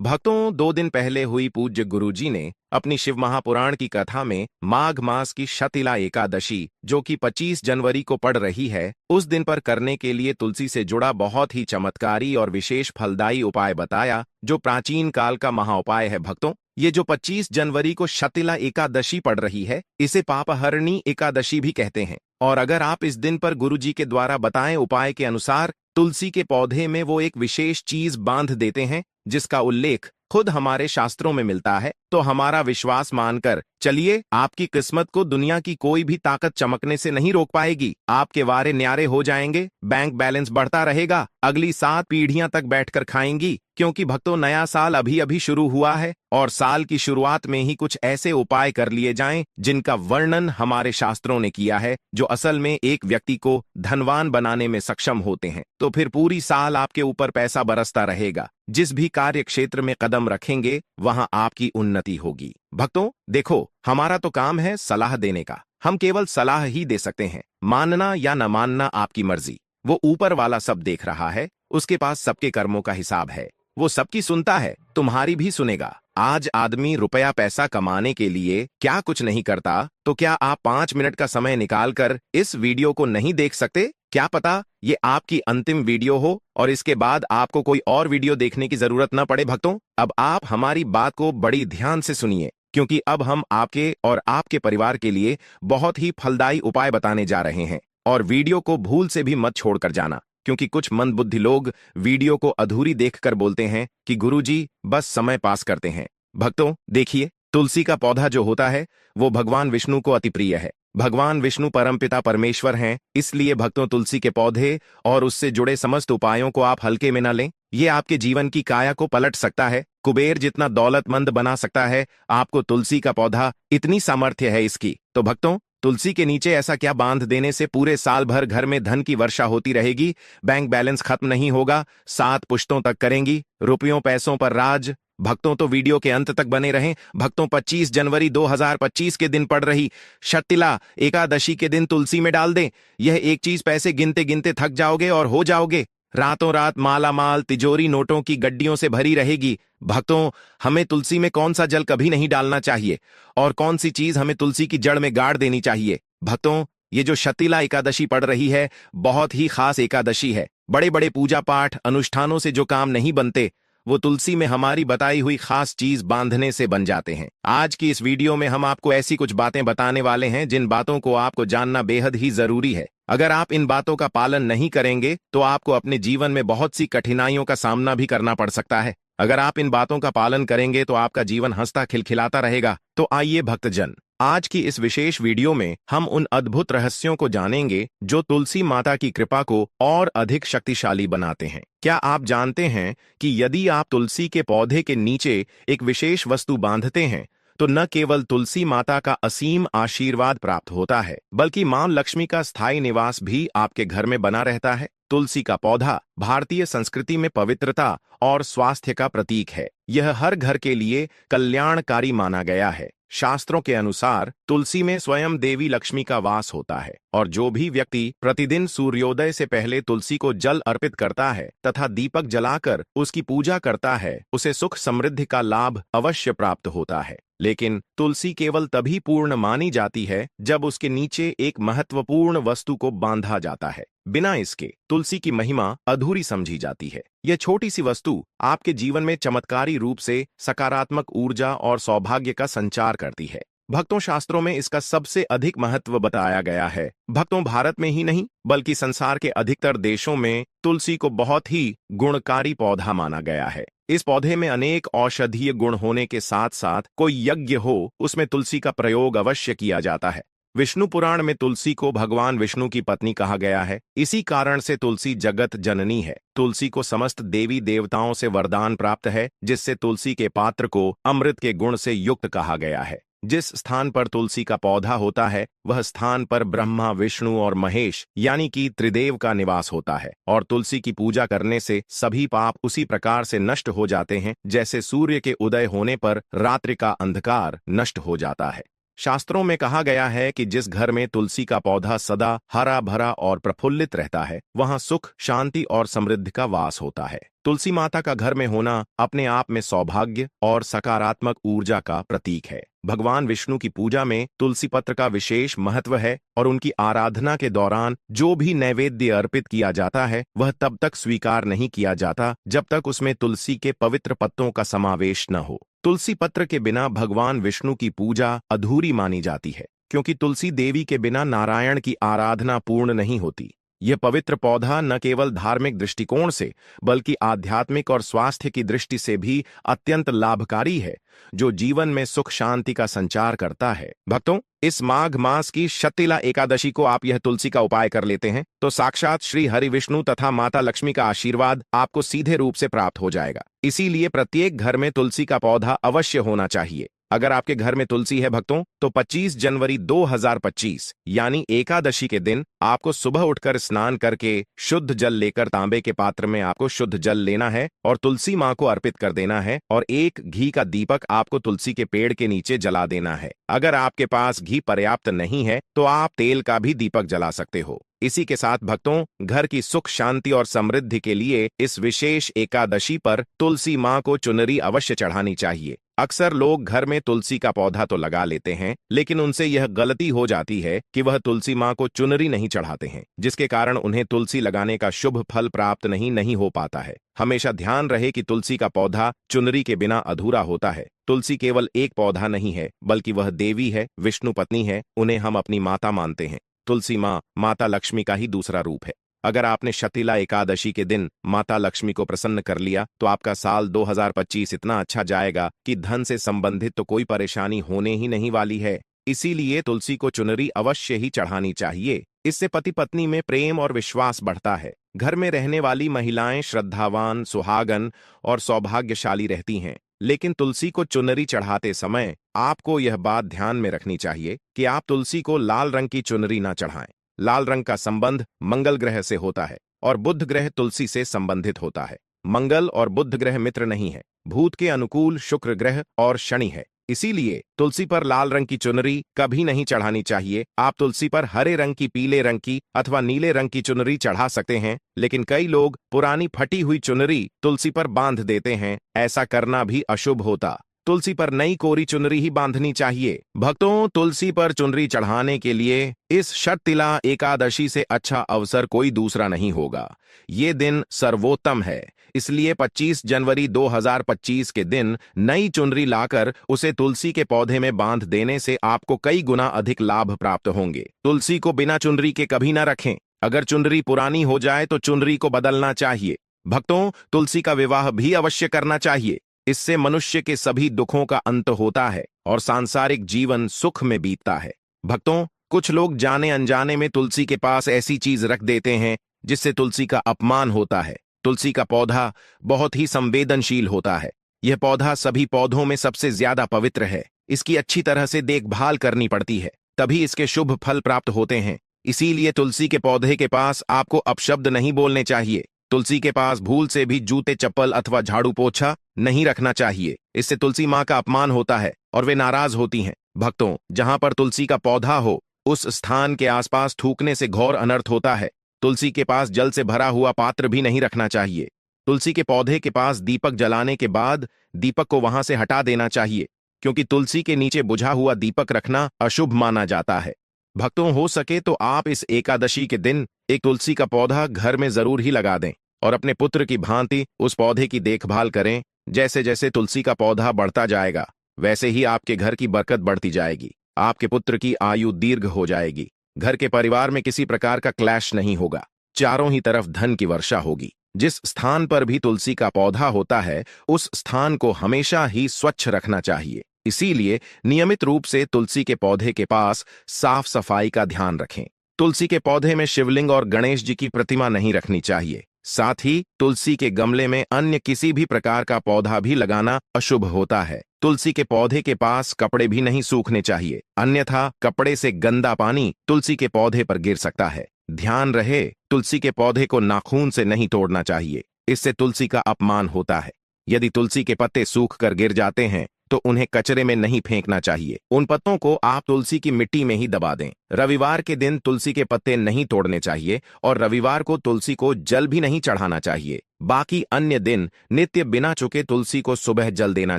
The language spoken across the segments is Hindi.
भक्तों, 2 दिन पहले हुई पूज्य गुरुजी ने अपनी शिव महापुराण की कथा में माघ मास की शतिला एकादशी, जो कि 25 जनवरी को पड़ रही है, उस दिन पर करने के लिए तुलसी से जुड़ा बहुत ही चमत्कारी और विशेष फलदायी उपाय बताया, जो प्राचीन काल का महाउपाय है। भक्तों, ये जो 25 जनवरी को शतिला एकादशी पड़ रही है, इसे पापहरणी एकादशी भी कहते हैं। और अगर आप इस दिन पर गुरुजी के द्वारा बताए उपाय के अनुसार तुलसी के पौधे में वो एक विशेष चीज बांध देते हैं, जिसका उल्लेख खुद हमारे शास्त्रों में मिलता है, तो हमारा विश्वास मानकर चलिए, आपकी किस्मत को दुनिया की कोई भी ताकत चमकने से नहीं रोक पाएगी। आपके वारे न्यारे हो जाएंगे, बैंक बैलेंस बढ़ता रहेगा, अगली 7 पीढ़ियां तक बैठकर खाएंगी। क्योंकि भक्तों, नया साल अभी अभी शुरू हुआ है और साल की शुरुआत में ही कुछ ऐसे उपाय कर लिए जाएं जिनका वर्णन हमारे शास्त्रों ने किया है, जो असल में एक व्यक्ति को धनवान बनाने में सक्षम होते हैं। तो फिर पूरी साल आपके ऊपर पैसा बरसता रहेगा। जिस भी कार्य क्षेत्र में कदम रखेंगे, वहां आपकी उन्नति होगी। भक्तों देखो, हमारा तो काम है सलाह देने का। हम केवल सलाह ही दे सकते हैं, मानना या न मानना आपकी मर्जी। वो ऊपर वाला सब देख रहा है, उसके पास सबके कर्मों का हिसाब है, वो सबकी सुनता है, तुम्हारी भी सुनेगा। आज आदमी रुपया पैसा कमाने के लिए क्या कुछ नहीं करता, तो क्या आप 5 मिनट का समय निकालकर इस वीडियो को नहीं देख सकते? क्या पता ये आपकी अंतिम वीडियो हो और इसके बाद आपको कोई और वीडियो देखने की जरूरत न पड़े। भक्तों, अब आप हमारी बात को बड़ी ध्यान से सुनिए, क्योंकि अब हम आपके और आपके परिवार के लिए बहुत ही फलदायी उपाय बताने जा रहे हैं। और वीडियो को भूल से भी मत छोड़कर जाना, क्योंकि कुछ मंदबुद्धि लोग वीडियो को अधूरी देखकर बोलते हैं कि गुरुजी बस समय पास करते हैं। भक्तों देखिए, तुलसी का पौधा जो होता है वो भगवान विष्णु को अति प्रिय है। भगवान विष्णु परमपिता परमेश्वर हैं, इसलिए भक्तों, तुलसी के पौधे और उससे जुड़े समस्त उपायों को आप हल्के में न लें। ये आपके जीवन की काया को पलट सकता है, कुबेर जितना दौलतमंद बना सकता है आपको तुलसी का पौधा, इतनी सामर्थ्य है इसकी। तो भक्तों, तुलसी के नीचे ऐसा क्या बांध देने से पूरे साल भर घर में धन की वर्षा होती रहेगी, बैंक बैलेंस खत्म नहीं होगा, 7 पुश्तों तक करेंगी, रुपयों पैसों पर राज। भक्तों तो वीडियो के अंत तक बने रहें। भक्तों, 25 जनवरी 2025 के दिन पड़ रही शतिला एकादशी के दिन तुलसी में डाल दें। यह एक चीज पैसे गिनते गिनते थक जाओगे और हो जाओगे रातों रात माला माल, तिजोरी नोटों की गड्डियों से भरी रहेगी। भक्तों, हमें तुलसी में कौन सा जल कभी नहीं डालना चाहिए और कौन सी चीज हमें तुलसी की जड़ में गाड़ देनी चाहिए। भक्तों, ये जो शतिला एकादशी पड़ रही है, बहुत ही खास एकादशी है। बड़े बड़े पूजा पाठ अनुष्ठानों से जो काम नहीं बनते, वो तुलसी में हमारी बताई हुई खास चीज बांधने से बन जाते हैं। आज की इस वीडियो में हम आपको ऐसी कुछ बातें बताने वाले हैं जिन बातों को आपको जानना बेहद ही जरूरी है। अगर आप इन बातों का पालन नहीं करेंगे तो आपको अपने जीवन में बहुत सी कठिनाइयों का सामना भी करना पड़ सकता है। अगर आप इन बातों का पालन करेंगे तो आपका जीवन हंसता खिलखिलाता रहेगा। तो आइए भक्तजन, आज की इस विशेष वीडियो में हम उन अद्भुत रहस्यों को जानेंगे जो तुलसी माता की कृपा को और अधिक शक्तिशाली बनाते हैं। क्या आप जानते हैं कि यदि आप तुलसी के पौधे के नीचे एक विशेष वस्तु बांधते हैं, तो न केवल तुलसी माता का असीम आशीर्वाद प्राप्त होता है, बल्कि मां लक्ष्मी का स्थायी निवास भी आपके घर में बना रहता है। तुलसी का पौधा भारतीय संस्कृति में पवित्रता और स्वास्थ्य का प्रतीक है। यह हर घर के लिए कल्याणकारी माना गया है। शास्त्रों के अनुसार तुलसी में स्वयं देवी लक्ष्मी का वास होता है और जो भी व्यक्ति प्रतिदिन सूर्योदय से पहले तुलसी को जल अर्पित करता है तथा दीपक जलाकर उसकी पूजा करता है, उसे सुख समृद्धि का लाभ अवश्य प्राप्त होता है। लेकिन तुलसी केवल तभी पूर्ण मानी जाती है जब उसके नीचे एक महत्वपूर्ण वस्तु को बांधा जाता है। बिना इसके तुलसी की महिमा अधूरी समझी जाती है। यह छोटी सी वस्तु आपके जीवन में चमत्कारी रूप से सकारात्मक ऊर्जा और सौभाग्य का संचार करती है। भक्तों, शास्त्रों में इसका सबसे अधिक महत्व बताया गया है। भक्तों, भारत में ही नहीं बल्कि संसार के अधिकतर देशों में तुलसी को बहुत ही गुणकारी पौधा माना गया है। इस पौधे में अनेक औषधीय गुण होने के साथ साथ कोई यज्ञ हो, उसमें तुलसी का प्रयोग अवश्य किया जाता है। विष्णु पुराण में तुलसी को भगवान विष्णु की पत्नी कहा गया है। इसी कारण से तुलसी जगत जननी है। तुलसी को समस्त देवी देवताओं से वरदान प्राप्त है, जिससे तुलसी के पात्र को अमृत के गुण से युक्त कहा गया है। जिस स्थान पर तुलसी का पौधा होता है, वह स्थान पर ब्रह्मा, विष्णु और महेश यानी कि त्रिदेव का निवास होता है। और तुलसी की पूजा करने से सभी पाप उसी प्रकार से नष्ट हो जाते हैं, जैसे सूर्य के उदय होने पर रात्रि का अंधकार नष्ट हो जाता है। शास्त्रों में कहा गया है कि जिस घर में तुलसी का पौधा सदा हरा भरा और प्रफुल्लित रहता है, वहां सुख, शांति और समृद्धि का वास होता है। तुलसी माता का घर में होना अपने आप में सौभाग्य और सकारात्मक ऊर्जा का प्रतीक है। भगवान विष्णु की पूजा में तुलसी पत्र का विशेष महत्व है और उनकी आराधना के दौरान जो भी नैवेद्य अर्पित किया जाता है वह तब तक स्वीकार नहीं किया जाता जब तक उसमें तुलसी के पवित्र पत्तों का समावेश न हो। तुलसी पत्र के बिना भगवान विष्णु की पूजा अधूरी मानी जाती है, क्योंकि तुलसी देवी के बिना नारायण की आराधना पूर्ण नहीं होती। यह पवित्र पौधा न केवल धार्मिक दृष्टिकोण से बल्कि आध्यात्मिक और स्वास्थ्य की दृष्टि से भी अत्यंत लाभकारी है, जो जीवन में सुख शांति का संचार करता है। भक्तों, इस माघ मास की शतिला एकादशी को आप यह तुलसी का उपाय कर लेते हैं तो साक्षात श्री हरि विष्णु तथा माता लक्ष्मी का आशीर्वाद आपको सीधे रूप से प्राप्त हो जाएगा। इसीलिए प्रत्येक घर में तुलसी का पौधा अवश्य होना चाहिए। अगर आपके घर में तुलसी है भक्तों, तो 25 जनवरी 2025 यानी एकादशी के दिन आपको सुबह उठकर स्नान करके शुद्ध जल लेकर तांबे के पात्र में आपको शुद्ध जल लेना है और तुलसी मां को अर्पित कर देना है और एक घी का दीपक आपको तुलसी के पेड़ के नीचे जला देना है। अगर आपके पास घी पर्याप्त नहीं है तो आप तेल का भी दीपक जला सकते हो। इसी के साथ भक्तों, घर की सुख शांति और समृद्धि के लिए इस विशेष एकादशी पर तुलसी मां को चुनरी अवश्य चढ़ानी चाहिए। अक्सर लोग घर में तुलसी का पौधा तो लगा लेते हैं, लेकिन उनसे यह गलती हो जाती है कि वह तुलसी मां को चुनरी नहीं चढ़ाते हैं, जिसके कारण उन्हें तुलसी लगाने का शुभ फल प्राप्त नहीं हो पाता है। हमेशा ध्यान रहे कि तुलसी का पौधा चुनरी के बिना अधूरा होता है। तुलसी केवल एक पौधा नहीं है, बल्कि वह देवी है, विष्णु पत्नी है, उन्हें हम अपनी माता मानते हैं। तुलसी मां माता लक्ष्मी का ही दूसरा रूप है। अगर आपने शतिला एकादशी के दिन माता लक्ष्मी को प्रसन्न कर लिया तो आपका साल 2025 इतना अच्छा जाएगा कि धन से संबंधित तो कोई परेशानी होने ही नहीं वाली है। इसीलिए तुलसी को चुनरी अवश्य ही चढ़ानी चाहिए। इससे पति पत्नी में प्रेम और विश्वास बढ़ता है। घर में रहने वाली महिलाएं श्रद्धावान, सुहागन और सौभाग्यशाली रहती हैं। लेकिन तुलसी को चुनरी चढ़ाते समय आपको यह बात ध्यान में रखनी चाहिए कि आप तुलसी को लाल रंग की चुनरी न चढ़ाएं। लाल रंग का संबंध मंगल ग्रह से होता है और बुध ग्रह तुलसी से संबंधित होता है। मंगल और बुध ग्रह मित्र नहीं है। भूत के अनुकूल शुक्र ग्रह और शनि है। इसीलिए तुलसी पर लाल रंग की चुनरी कभी नहीं चढ़ानी चाहिए। आप तुलसी पर हरे रंग की, पीले रंग की अथवा नीले रंग की चुनरी चढ़ा सकते हैं, लेकिन कई लोग पुरानी फटी हुई चुनरी तुलसी पर बांध देते हैं। ऐसा करना भी अशुभ होता। तुलसी पर नई कोरी चुनरी ही बांधनी चाहिए। भक्तों, तुलसी पर चुनरी चढ़ाने के लिए इस शतिला एकादशी से अच्छा अवसर कोई दूसरा नहीं होगा। ये दिन सर्वोत्तम है। इसलिए 25 जनवरी 2025 के दिन नई चुनरी लाकर उसे तुलसी के पौधे में बांध देने से आपको कई गुना अधिक लाभ प्राप्त होंगे। तुलसी को बिना चुनरी के कभी ना रखें। अगर चुनरी पुरानी हो जाए तो चुनरी को बदलना चाहिए। भक्तों, तुलसी का विवाह भी अवश्य करना चाहिए। इससे मनुष्य के सभी दुखों का अंत होता है और सांसारिक जीवन सुख में बीतता है। भक्तों, कुछ लोग जाने अनजाने में तुलसी के पास ऐसी चीज रख देते हैं जिससे तुलसी का अपमान होता है। तुलसी का पौधा बहुत ही संवेदनशील होता है। यह पौधा सभी पौधों में सबसे ज्यादा पवित्र है। इसकी अच्छी तरह से देखभाल करनी पड़ती है, तभी इसके शुभ फल प्राप्त होते हैं। इसीलिए तुलसी के पौधे के पास आपको अपशब्द नहीं बोलने चाहिए। तुलसी के पास भूल से भी जूते, चप्पल अथवा झाड़ू पोछा नहीं रखना चाहिए। इससे तुलसी मां का अपमान होता है और वे नाराज होती हैं। भक्तों, जहां पर तुलसी का पौधा हो उस स्थान के आसपास थूकने से घोर अनर्थ होता है। तुलसी के पास जल से भरा हुआ पात्र भी नहीं रखना चाहिए। तुलसी के पौधे के पास दीपक जलाने के बाद दीपक को वहां से हटा देना चाहिए, क्योंकि तुलसी के नीचे बुझा हुआ दीपक रखना अशुभ माना जाता है। भक्तों, हो सके तो आप इस एकादशी के दिन एक तुलसी का पौधा घर में जरूर ही लगा दें और अपने पुत्र की भांति उस पौधे की देखभाल करें। जैसे जैसे तुलसी का पौधा बढ़ता जाएगा वैसे ही आपके घर की बरकत बढ़ती जाएगी। आपके पुत्र की आयु दीर्घ हो जाएगी। घर के परिवार में किसी प्रकार का क्लैश नहीं होगा। चारों ही तरफ धन की वर्षा होगी। जिस स्थान पर भी तुलसी का पौधा होता है उस स्थान को हमेशा ही स्वच्छ रखना चाहिए। इसीलिए नियमित रूप से तुलसी के पौधे के पास साफ सफाई का ध्यान रखें। तुलसी के पौधे में शिवलिंग और गणेश जी की प्रतिमा नहीं रखनी चाहिए। साथ ही तुलसी के गमले में अन्य किसी भी प्रकार का पौधा भी लगाना अशुभ होता है। तुलसी के पौधे के पास कपड़े भी नहीं सूखने चाहिए, अन्यथा कपड़े से गंदा पानी तुलसी के पौधे पर गिर सकता है। ध्यान रहे, तुलसी के पौधे को नाखून से नहीं तोड़ना चाहिए। इससे तुलसी का अपमान होता है। यदि तुलसी के पत्ते सूख कर गिर जाते हैं तो उन्हें कचरे में नहीं फेंकना चाहिए। उन पत्तों को आप तुलसी की मिट्टी में ही दबा दें। रविवार के दिन तुलसी के पत्ते नहीं तोड़ने चाहिए और रविवार को तुलसी को जल भी नहीं चढ़ाना चाहिए। बाकी अन्य दिन नित्य बिना चुके तुलसी को सुबह जल देना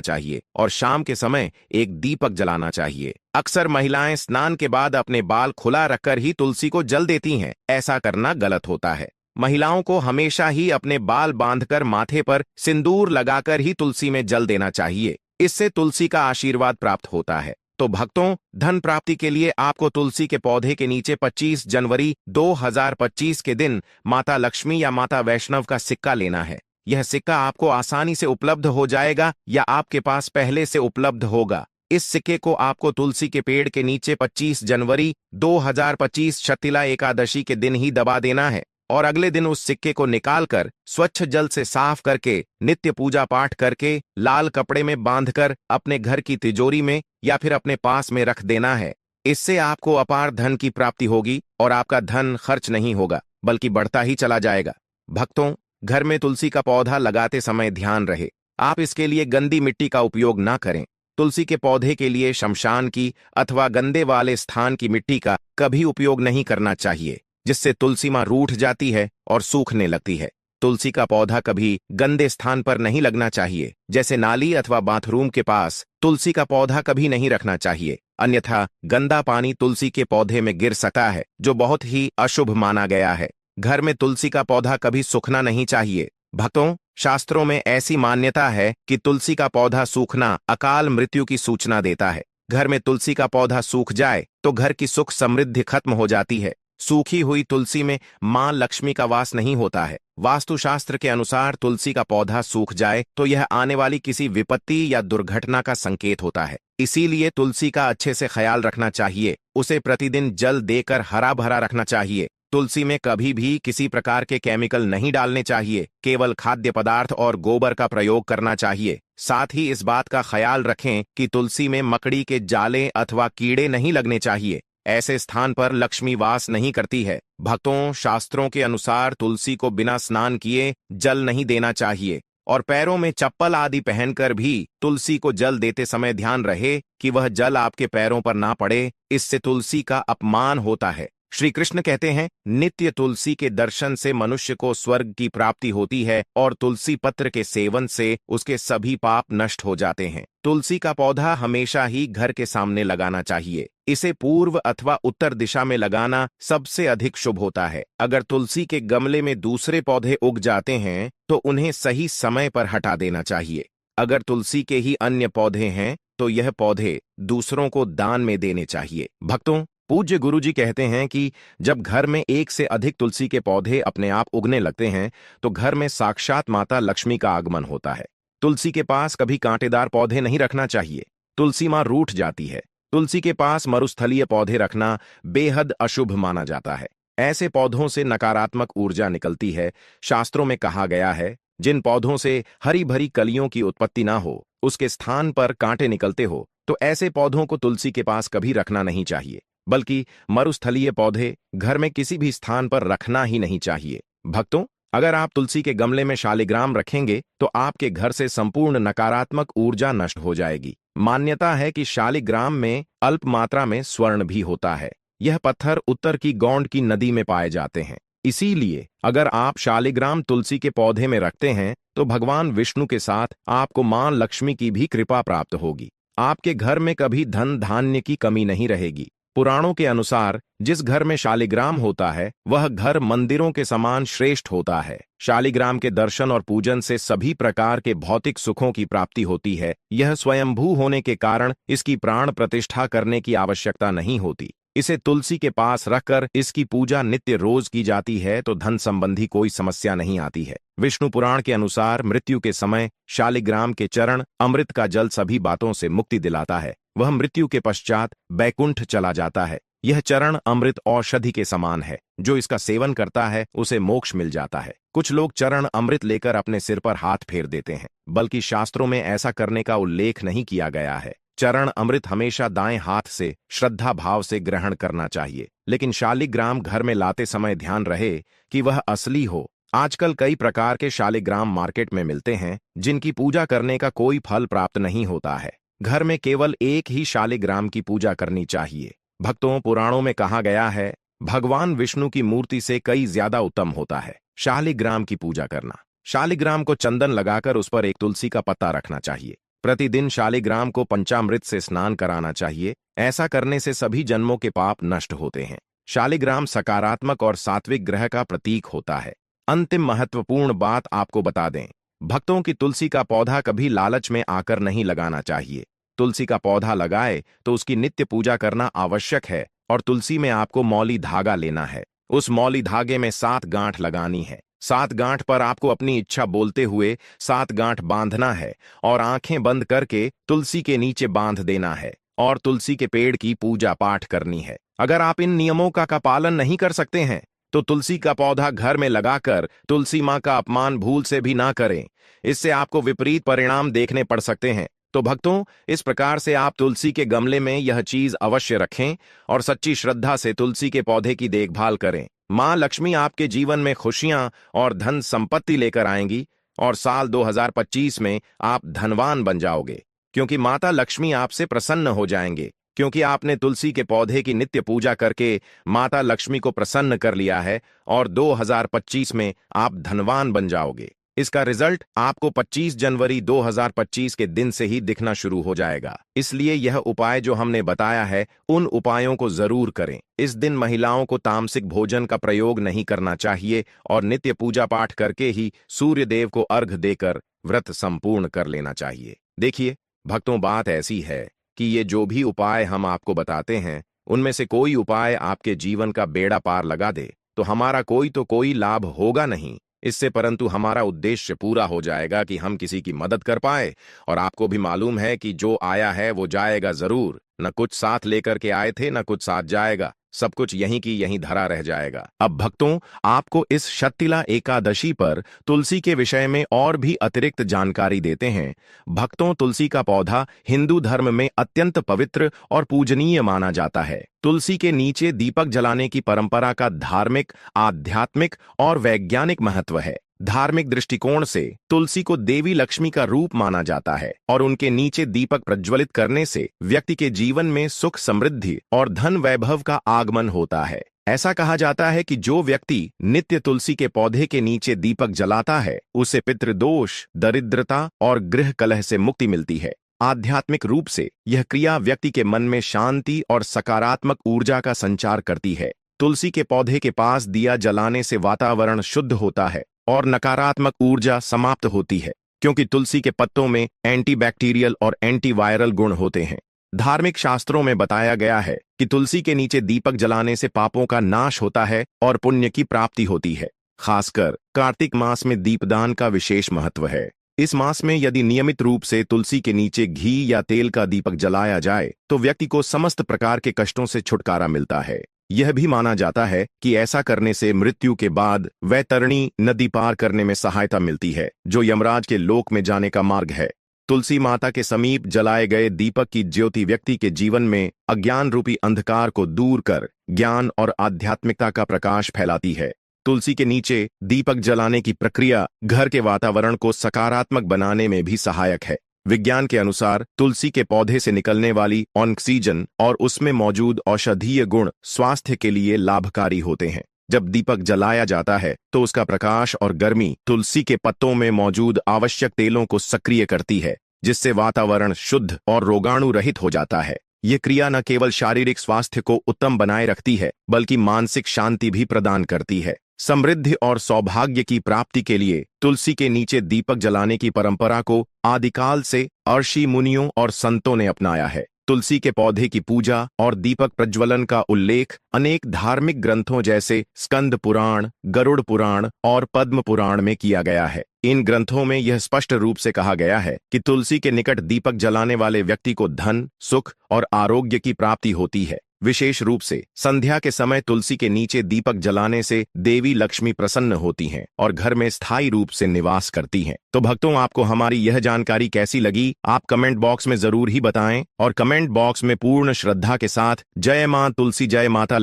चाहिए और शाम के समय एक दीपक जलाना चाहिए। अक्सर महिलाएं स्नान के बाद अपने बाल खुला रखकर ही तुलसी को जल देती हैं। ऐसा करना गलत होता है। महिलाओं को हमेशा ही अपने बाल बांधकर माथे पर सिंदूर लगाकर ही तुलसी में जल देना चाहिए। इससे तुलसी का आशीर्वाद प्राप्त होता है। तो भक्तों, धन प्राप्ति के लिए आपको तुलसी के पौधे के नीचे 25 जनवरी 2025 के दिन माता लक्ष्मी या माता वैष्णव का सिक्का लेना है। यह सिक्का आपको आसानी से उपलब्ध हो जाएगा या आपके पास पहले से उपलब्ध होगा। इस सिक्के को आपको तुलसी के पेड़ के नीचे 25 जनवरी 2025 शतिला एकादशी के दिन ही दबा देना है और अगले दिन उस सिक्के को निकालकर स्वच्छ जल से साफ करके नित्य पूजा पाठ करके लाल कपड़े में बांधकर अपने घर की तिजोरी में या फिर अपने पास में रख देना है। इससे आपको अपार धन की प्राप्ति होगी और आपका धन खर्च नहीं होगा बल्कि बढ़ता ही चला जाएगा। भक्तों, घर में तुलसी का पौधा लगाते समय ध्यान रहे, आप इसके लिए गंदी मिट्टी का उपयोग ना करें। तुलसी के पौधे के लिए शमशान की अथवा गंदे वाले स्थान की मिट्टी का कभी उपयोग नहीं करना चाहिए, जिससे तुलसी मां रूठ जाती है और सूखने लगती है। तुलसी का पौधा कभी गंदे स्थान पर नहीं लगना चाहिए, जैसे नाली अथवा बाथरूम के पास तुलसी का पौधा कभी नहीं रखना चाहिए, अन्यथा गंदा पानी तुलसी के पौधे में गिर सकता है, जो बहुत ही अशुभ माना गया है। घर में तुलसी का पौधा कभी सूखना नहीं चाहिए। भक्तों, शास्त्रों में ऐसी मान्यता है कि तुलसी का पौधा सूखना अकाल मृत्यु की सूचना देता है। घर में तुलसी का पौधा सूख जाए तो घर की सुख समृद्धि खत्म हो जाती है। सूखी हुई तुलसी में मां लक्ष्मी का वास नहीं होता है। वास्तुशास्त्र के अनुसार तुलसी का पौधा सूख जाए तो यह आने वाली किसी विपत्ति या दुर्घटना का संकेत होता है। इसीलिए तुलसी का अच्छे से ख्याल रखना चाहिए, उसे प्रतिदिन जल देकर हरा भरा रखना चाहिए। तुलसी में कभी भी किसी प्रकार के केमिकल नहीं डालने चाहिए, केवल खाद्य पदार्थ और गोबर का प्रयोग करना चाहिए। साथ ही इस बात का ख्याल रखें कि तुलसी में मकड़ी के जाले अथवा कीड़े नहीं लगने चाहिए। ऐसे स्थान पर लक्ष्मी वास नहीं करती है। भक्तों, शास्त्रों के अनुसार तुलसी को बिना स्नान किए जल नहीं देना चाहिए और पैरों में चप्पल आदि पहनकर भी तुलसी को जल देते समय ध्यान रहे कि वह जल आपके पैरों पर ना पड़े, इससे तुलसी का अपमान होता है। श्री कृष्ण कहते हैं, नित्य तुलसी के दर्शन से मनुष्य को स्वर्ग की प्राप्ति होती है और तुलसी पत्र के सेवन से उसके सभी पाप नष्ट हो जाते हैं। तुलसी का पौधा हमेशा ही घर के सामने लगाना चाहिए। इसे पूर्व अथवा उत्तर दिशा में लगाना सबसे अधिक शुभ होता है। अगर तुलसी के गमले में दूसरे पौधे उग जाते हैं तो उन्हें सही समय पर हटा देना चाहिए। अगर तुलसी के ही अन्य पौधे हैं तो यह पौधे दूसरों को दान में देने चाहिए। भक्तों, पूज्य गुरुजी कहते हैं कि जब घर में एक से अधिक तुलसी के पौधे अपने आप उगने लगते हैं तो घर में साक्षात माता लक्ष्मी का आगमन होता है। तुलसी के पास कभी कांटेदार पौधे नहीं रखना चाहिए, तुलसी मां रूठ जाती है। तुलसी के पास मरुस्थलीय पौधे रखना बेहद अशुभ माना जाता है। ऐसे पौधों से नकारात्मक ऊर्जा निकलती है। शास्त्रों में कहा गया है, जिन पौधों से हरी भरी कलियों की उत्पत्ति ना हो, उसके स्थान पर कांटे निकलते हो, तो ऐसे पौधों को तुलसी के पास कभी रखना नहीं चाहिए, बल्कि मरुस्थलीय पौधे घर में किसी भी स्थान पर रखना ही नहीं चाहिए। भक्तों, अगर आप तुलसी के गमले में शालिग्राम रखेंगे तो आपके घर से संपूर्ण नकारात्मक ऊर्जा नष्ट हो जाएगी। मान्यता है कि शालिग्राम में अल्प मात्रा में स्वर्ण भी होता है। यह पत्थर उत्तर की गौंड की नदी में पाए जाते हैं। इसीलिए अगर आप शालिग्राम तुलसी के पौधे में रखते हैं तो भगवान विष्णु के साथ आपको मां लक्ष्मी की भी कृपा प्राप्त होगी। आपके घर में कभी धन धान्य की कमी नहीं रहेगी। पुराणों के अनुसार जिस घर में शालिग्राम होता है वह घर मंदिरों के समान श्रेष्ठ होता है। शालिग्राम के दर्शन और पूजन से सभी प्रकार के भौतिक सुखों की प्राप्ति होती है। यह स्वयंभू होने के कारण इसकी प्राण प्रतिष्ठा करने की आवश्यकता नहीं होती। इसे तुलसी के पास रखकर इसकी पूजा नित्य रोज की जाती है तो धन संबंधी कोई समस्या नहीं आती है। विष्णु पुराण के अनुसार मृत्यु के समय शालिग्राम के चरण अमृत का जल सभी बातों से मुक्ति दिलाता है। वह मृत्यु के पश्चात बैकुंठ चला जाता है। यह चरण अमृत औषधि के समान है। जो इसका सेवन करता है उसे मोक्ष मिल जाता है। कुछ लोग चरण अमृत लेकर अपने सिर पर हाथ फेर देते हैं, बल्कि शास्त्रों में ऐसा करने का उल्लेख नहीं किया गया है। चरण अमृत हमेशा दाएं हाथ से श्रद्धा भाव से ग्रहण करना चाहिए, लेकिन शालिग्राम घर में लाते समय ध्यान रहे कि वह असली हो। आजकल कई प्रकार के शालिग्राम मार्केट में मिलते हैं जिनकी पूजा करने का कोई फल प्राप्त नहीं होता है। घर में केवल एक ही शालिग्राम की पूजा करनी चाहिए। भक्तों, पुराणों में कहा गया है, भगवान विष्णु की मूर्ति से कई ज्यादा उत्तम होता है शालिग्राम की पूजा करना। शालिग्राम को चंदन लगाकर उस पर एक तुलसी का पत्ता रखना चाहिए। प्रतिदिन शालिग्राम को पंचामृत से स्नान कराना चाहिए। ऐसा करने से सभी जन्मों के पाप नष्ट होते हैं। शालिग्राम सकारात्मक और सात्विक ग्रह का प्रतीक होता है। अंतिम महत्वपूर्ण बात आपको बता दें, भक्तों की तुलसी का पौधा कभी लालच में आकर नहीं लगाना चाहिए। तुलसी का पौधा लगाए तो उसकी नित्य पूजा करना आवश्यक है और तुलसी में आपको मौली धागा लेना है। उस मौली धागे में 7 गांठ लगानी है। 7 गांठ पर आपको अपनी इच्छा बोलते हुए 7 गांठ बांधना है और आंखें बंद करके तुलसी के नीचे बांध देना है और तुलसी के पेड़ की पूजा पाठ करनी है। अगर आप इन नियमों का पालन नहीं कर सकते हैं तो तुलसी का पौधा घर में लगाकर तुलसी मां का अपमान भूल से भी ना करें। इससे आपको विपरीत परिणाम देखने पड़ सकते हैं। तो भक्तों, इस प्रकार से आप तुलसी के गमले में यह चीज अवश्य रखें और सच्ची श्रद्धा से तुलसी के पौधे की देखभाल करें। मां लक्ष्मी आपके जीवन में खुशियां और धन संपत्ति लेकर आएंगी और साल 2025 में आप धनवान बन जाओगे, क्योंकि माता लक्ष्मी आपसे प्रसन्न हो जाएंगे। क्योंकि आपने तुलसी के पौधे की नित्य पूजा करके माता लक्ष्मी को प्रसन्न कर लिया है और 2025 में आप धनवान बन जाओगे। इसका रिजल्ट आपको 25 जनवरी 2025 के दिन से ही दिखना शुरू हो जाएगा। इसलिए यह उपाय जो हमने बताया है, उन उपायों को जरूर करें। इस दिन महिलाओं को तामसिक भोजन का प्रयोग नहीं करना चाहिए और नित्य पूजा पाठ करके ही सूर्य देव को अर्घ देकर व्रत संपूर्ण कर लेना चाहिए। देखिए भक्तों, बात ऐसी है कि ये जो भी उपाय हम आपको बताते हैं, उनमें से कोई उपाय आपके जीवन का बेड़ा पार लगा दे तो हमारा कोई लाभ होगा नहीं इससे, परंतु हमारा उद्देश्य पूरा हो जाएगा कि हम किसी की मदद कर पाए। और आपको भी मालूम है कि जो आया है वो जाएगा जरूर। न कुछ साथ लेकर के आए थे, न कुछ साथ जाएगा। सब कुछ यहीं की यहीं धरा रह जाएगा। अब भक्तों, आपको इस शतिला एकादशी पर तुलसी के विषय में और भी अतिरिक्त जानकारी देते हैं। भक्तों, तुलसी का पौधा हिंदू धर्म में अत्यंत पवित्र और पूजनीय माना जाता है। तुलसी के नीचे दीपक जलाने की परंपरा का धार्मिक, आध्यात्मिक और वैज्ञानिक महत्व है। धार्मिक दृष्टिकोण से तुलसी को देवी लक्ष्मी का रूप माना जाता है और उनके नीचे दीपक प्रज्वलित करने से व्यक्ति के जीवन में सुख, समृद्धि और धन वैभव का आगमन होता है। ऐसा कहा जाता है कि जो व्यक्ति नित्य तुलसी के पौधे के नीचे दीपक जलाता है, उसे पितृदोष, दरिद्रता और गृह कलह से मुक्ति मिलती है। आध्यात्मिक रूप से यह क्रिया व्यक्ति के मन में शांति और सकारात्मक ऊर्जा का संचार करती है। तुलसी के पौधे के पास दिया जलाने से वातावरण शुद्ध होता है और नकारात्मक ऊर्जा समाप्त होती है, क्योंकि तुलसी के पत्तों में एंटीबैक्टीरियल और एंटीवायरल गुण होते हैं। धार्मिक शास्त्रों में बताया गया है कि तुलसी के नीचे दीपक जलाने से पापों का नाश होता है और पुण्य की प्राप्ति होती है। खासकर कार्तिक मास में दीपदान का विशेष महत्व है। इस मास में यदि नियमित रूप से तुलसी के नीचे घी या तेल का दीपक जलाया जाए तो व्यक्ति को समस्त प्रकार के कष्टों से छुटकारा मिलता है। यह भी माना जाता है कि ऐसा करने से मृत्यु के बाद वैतरणी नदी पार करने में सहायता मिलती है, जो यमराज के लोक में जाने का मार्ग है। तुलसी माता के समीप जलाए गए दीपक की ज्योति व्यक्ति के जीवन में अज्ञान रूपी अंधकार को दूर कर ज्ञान और आध्यात्मिकता का प्रकाश फैलाती है। तुलसी के नीचे दीपक जलाने की प्रक्रिया घर के वातावरण को सकारात्मक बनाने में भी सहायक है। विज्ञान के अनुसार तुलसी के पौधे से निकलने वाली ऑक्सीजन और उसमें मौजूद औषधीय गुण स्वास्थ्य के लिए लाभकारी होते हैं। जब दीपक जलाया जाता है तो उसका प्रकाश और गर्मी तुलसी के पत्तों में मौजूद आवश्यक तेलों को सक्रिय करती है, जिससे वातावरण शुद्ध और रोगाणु रहित हो जाता है। ये क्रिया न केवल शारीरिक स्वास्थ्य को उत्तम बनाए रखती है, बल्कि मानसिक शांति भी प्रदान करती है। समृद्धि और सौभाग्य की प्राप्ति के लिए तुलसी के नीचे दीपक जलाने की परंपरा को आदिकाल से ऋषि मुनियों और संतों ने अपनाया है। तुलसी के पौधे की पूजा और दीपक प्रज्वलन का उल्लेख अनेक धार्मिक ग्रंथों जैसे स्कंद पुराण, गरुड़ पुराण और पद्म पुराण में किया गया है। इन ग्रंथों में यह स्पष्ट रूप से कहा गया है कि तुलसी के निकट दीपक जलाने वाले व्यक्ति को धन, सुख और आरोग्य की प्राप्ति होती है। विशेष रूप से संध्या के समय तुलसी के नीचे दीपक जलाने से देवी लक्ष्मी प्रसन्न होती हैं और घर में स्थायी रूप से निवास करती हैं। तो भक्तों, आपको हमारी यह जानकारी कैसी लगी, आप कमेंट बॉक्स में जरूर ही बताएं और कमेंट बॉक्स में पूर्ण श्रद्धा के साथ जय मां तुलसी, जय माता